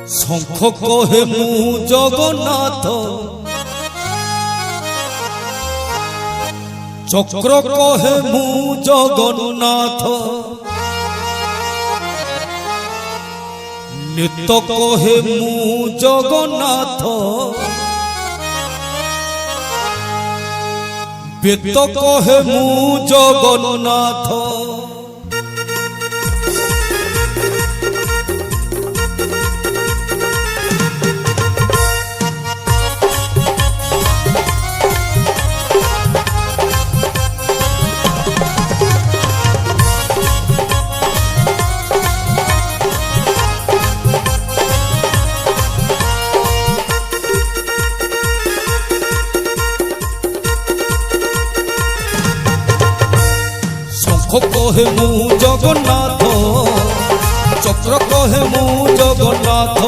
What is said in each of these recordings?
শঙ্খ কহে মু জগন্নাথ, চক্র কহে মু জগন্নাথ, নিত্য কহে মু জগন্নাথ, বেদ কহে মু জগন্নাথ। শঙ্খ কহে মু জগন্নাথ, চক্র কহে মু জগন্নাথ,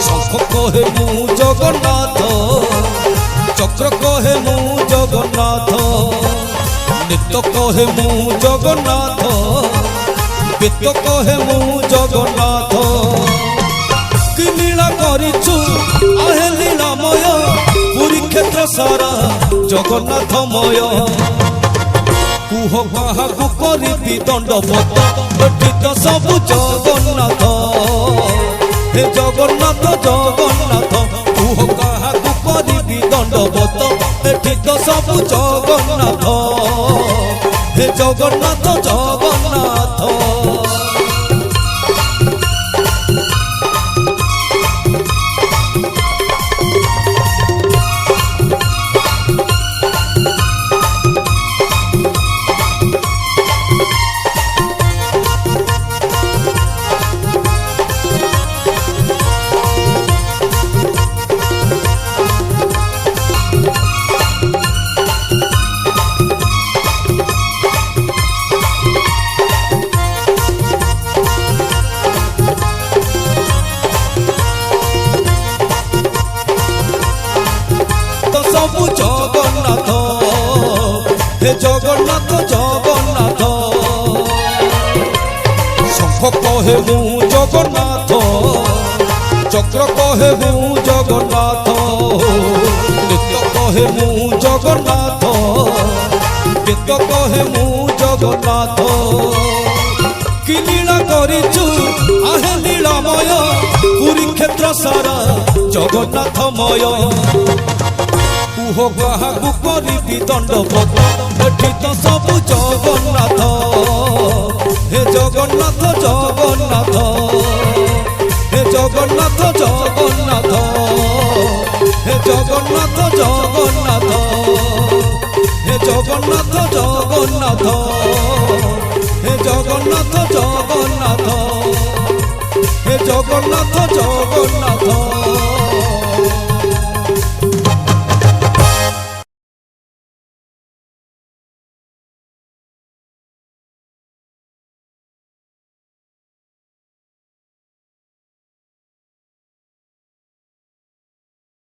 শঙ্খ কহে মু জগন্নাথ, চক্র কহে মু জগন্নাথ, নিত্য কহে মু জগন্নাথ, বেদ কহে মু জগন্নাথ। কি লীলা করিছু আহে লীলাময়, পুরী ক্ষেত্র সারা জগন্নাথময়। কুহ কাহাকু করিবি দণ্ডবত, এটি তো সবু জগন্নাথ, হে জগন্নাথ জগন্নাথ। কুহ কাহাকু করিবি দণ্ডবত, এটি তো সবু জগন্নাথ, হে জগন্নাথ জগন্নাথ। সবু জগন্নাথ, হে জগন্নাথ জগন্নাথ। শঙ্খ কহে মু জগন্নাথ, চক্র কহে মু জগন্নাথ, নিত্য কহে মু জগন্নাথ, বেদ কহে মু জগন্নাথ। কি লীলা করিছু আহে লীলাময়, পুরী ক্ষেত্র সারা জগন্নাথময়। কুহ কাহাকু করিবি দণ্ডবত, এটি তো সবু জগন্নাথ, হে জগন্নাথ জগন্নাথ, হে জগন্নাথ জগন্নাথ, হে জগন্নাথ জগন্নাথ, হে জগন্নাথ জগন্নাথ, হে জগন্নাথ জগন্নাথ, হে জগন্নাথ জগন্নাথ।